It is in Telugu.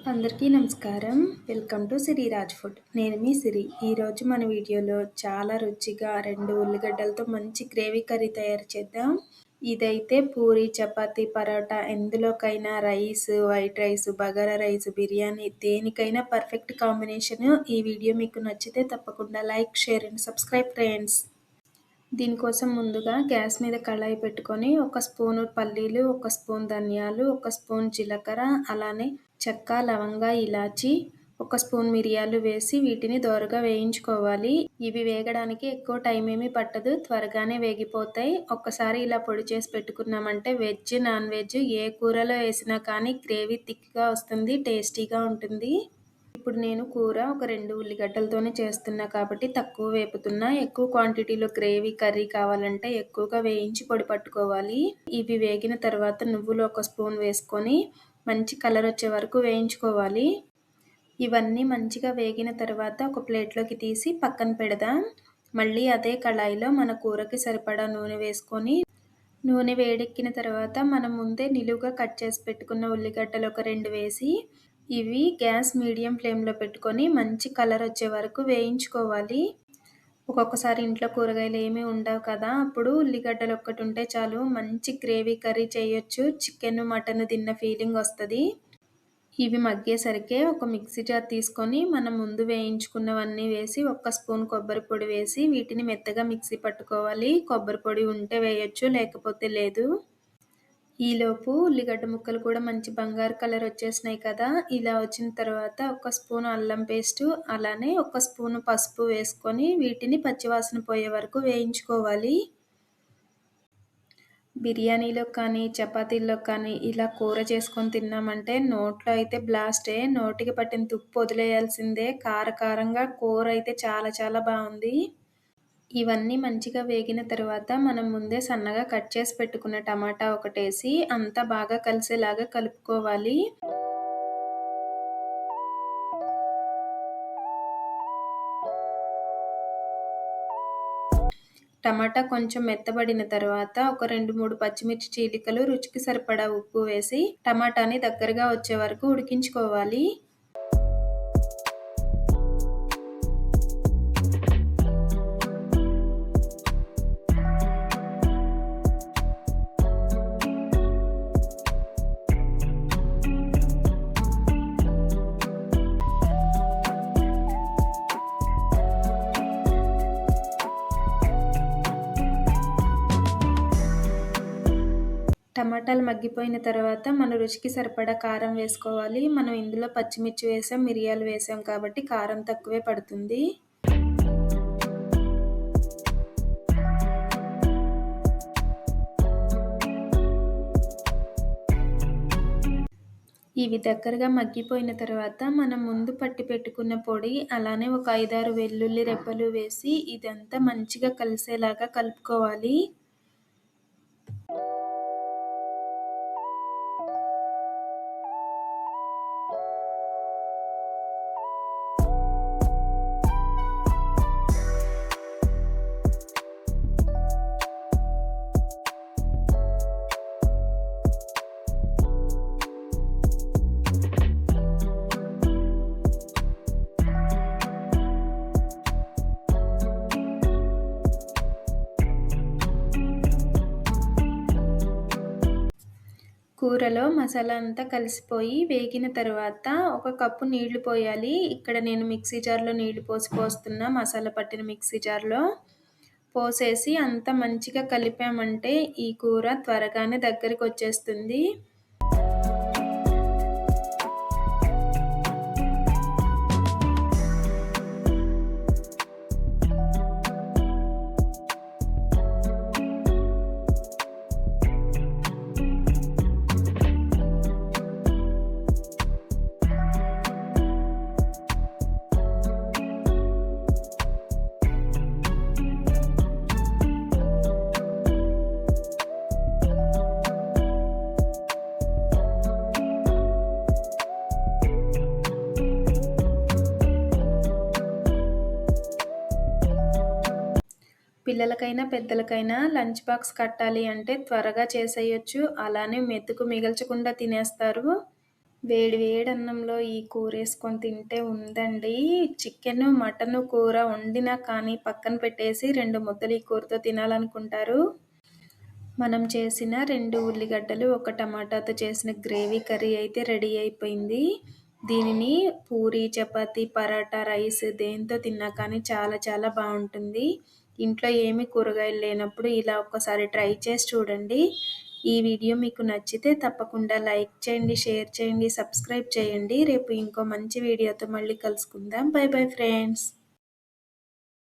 అందరికీ నమస్కారం. Welcome to Siri Raj food. నేను మీ సిరి. ఈరోజు మన వీడియోలో చాలా రుచిగా 2 ఉల్లిగడ్డలతో మంచి గ్రేవీ కర్రీ తయారు చేద్దాం. ఇదైతే పూరి, చపాతీ, పరోటా ఎందులోకైనా rice, white rice, bagara rice, biryani దేనికైనా పర్ఫెక్ట్ కాంబినేషన్. ఈ వీడియో మీకు నచ్చితే తప్పకుండా like, share and subscribe friends. దీనికోసం ముందుగా గ్యాస్ మీద కళాయి పెట్టుకొని 1 స్పూను పల్లీలు, 1 స్పూన్ ధనియాలు, 1 స్పూన్ జీలకర్ర, అలానే చెక్క, లవంగ, ఇలాచి, 1 స్పూన్ మిరియాలు వేసి వీటిని దోరగా వేయించుకోవాలి. ఇవి వేగడానికి ఎక్కువ టైం ఏమీ పట్టదు, త్వరగానే వేగిపోతాయి. ఒక్కసారి ఇలా పొడి చేసి పెట్టుకున్నామంటే వెజ్, నాన్ వెజ్ ఏ కూరలో వేసినా కానీ గ్రేవీ థిక్గా వస్తుంది, టేస్టీగా ఉంటుంది. ఇప్పుడు నేను కూర ఒక 2 ఉల్లిగడ్డలతోనే చేస్తున్నా కాబట్టి తక్కువ వేపుతున్నా. ఎక్కువ క్వాంటిటీలో గ్రేవీ కర్రీ కావాలంటే ఎక్కువగా వేయించి పొడి పట్టుకోవాలి. ఇవి వేగిన తర్వాత నువ్వులు 1 స్పూన్ వేసుకొని మంచి కలర్ వచ్చే వరకు వేయించుకోవాలి. ఇవన్నీ మంచిగా వేగిన తర్వాత ఒక ప్లేట్లోకి తీసి పక్కన పెడదాం. మళ్ళీ అదే కళాయిలో మన కూరకి సరిపడా నూనె వేసుకొని నూనె వేడెక్కిన తర్వాత మనం ముందే నిలువుగా కట్ చేసి పెట్టుకున్న ఉల్లిగడ్డలు ఒక 2 వేసి ఇవి గ్యాస్ మీడియం ఫ్లేమ్లో పెట్టుకొని మంచి కలర్ వచ్చే వరకు వేయించుకోవాలి. ఒక్కొక్కసారి ఇంట్లో కూరగాయలు ఏమీ ఉండవు కదా, అప్పుడు ఉల్లిగడ్డలు ఒక్కటి ఉంటే చాలు మంచి గ్రేవీ కర్రీ చేయొచ్చు. చికెన్, మటన్ తిన్న ఫీలింగ్ వస్తుంది. ఇవి మగ్గేసరికి ఒక మిక్సీ జార్ తీసుకొని మనం ముందు వేయించుకున్నవన్నీ వేసి 1 స్పూన్ కొబ్బరి పొడి వేసి వీటిని మెత్తగా మిక్సీ పట్టుకోవాలి. కొబ్బరి పొడి ఉంటే వేయొచ్చు, లేకపోతే లేదు. ఈలోపు ఉల్లిగడ్డ ముక్కలు కూడా మంచి బంగారు కలర్ వచ్చేసినాయి కదా. ఇలా వచ్చిన తర్వాత 1 స్పూన్ అల్లం పేస్టు, అలానే 1 స్పూన్ పసుపు వేసుకొని వీటిని పచ్చివాసన పోయే వరకు వేయించుకోవాలి. బిర్యానీలో కానీ చపాతీల్లో కానీ ఇలా కూర చేసుకొని తిన్నామంటే నోట్లో అయితే బ్లాస్టే. నోటికి పట్టిన తుప్పు వదిలేయాల్సిందే. కారంగా కూర అయితే చాలా చాలా బాగుంది. ఇవన్నీ మంచిగా వేగిన తర్వాత మనం ముందే సన్నగా కట్ చేసి పెట్టుకున్న టమాటా ఒకటేసి అంతా బాగా కలిసేలాగా కలుపుకోవాలి. టమాటా కొంచెం మెత్తబడిన తర్వాత ఒక 2-3 పచ్చిమిర్చి చీలికలు, రుచికి సరిపడా ఉప్పు వేసి టమాటాని దగ్గరగా వచ్చే వరకు ఉడికించుకోవాలి. టమాటాలు మగ్గిపోయిన తర్వాత మన రుచికి సరిపడా కారం వేసుకోవాలి. మనం ఇందులో పచ్చిమిర్చి వేసాం, మిరియాలు వేసాం కాబట్టి కారం తక్కువే పడుతుంది. ఇవి దగ్గరగా మగ్గిపోయిన తర్వాత మనం ముందు పట్టి పెట్టుకున్న పొడి, అలానే ఒక 5-6 వెల్లుల్లి రెబ్బలు వేసి ఇదంతా మంచిగా కలిసేలాగా కలుపుకోవాలి. కూరలో మసాలా అంతా కలిసిపోయి వేగిన తర్వాత 1 కప్పు నీళ్లు పోయాలి. ఇక్కడ నేను మిక్సీ జార్లో నీళ్లు పోస్తున్నా. మసాలా పట్టిన మిక్సీ జార్లో పోసేసి అంతా మంచిగా కలిపామంటే ఈ కూర త్వరగానే దగ్గరికి వచ్చేస్తుంది. పిల్లలకైనా పెద్దలకైనా లంచ్ బాక్స్ కట్టాలి అంటే త్వరగా చేసేయొచ్చు. అలానే మెతుకు మిగల్చకుండా తినేస్తారు. వేడి వేడి అన్నంలో ఈ కూరేసుకొని తింటే ఉందండి. చికెను, మటను కూర వండినా కానీ పక్కన పెట్టేసి 2 ముద్దలు ఈ కూరతో తినాలనుకుంటారు. మనం చేసిన 2 ఉల్లిగడ్డలు, 1 టమాటాతో చేసిన గ్రేవీ కర్రీ అయితే రెడీ అయిపోయింది. దీనిని పూరి, చపాతీ, పరాటా, రైస్ దేనితో తిన్నా కానీ చాలా చాలా బావుంటుంది. ఇంట్లో ఏమి కూరగాయలు లేనప్పుడు ఇలా ఒక్కసారి ట్రై చేసి చూడండి. ఈ వీడియో మీకు నచ్చితే తప్పకుండా లైక్ చేయండి, షేర్ చేయండి, సబ్స్క్రైబ్ చేయండి. రేపు ఇంకో మంచి వీడియోతో మళ్ళీ కలుసుకుందాం. By bye friends.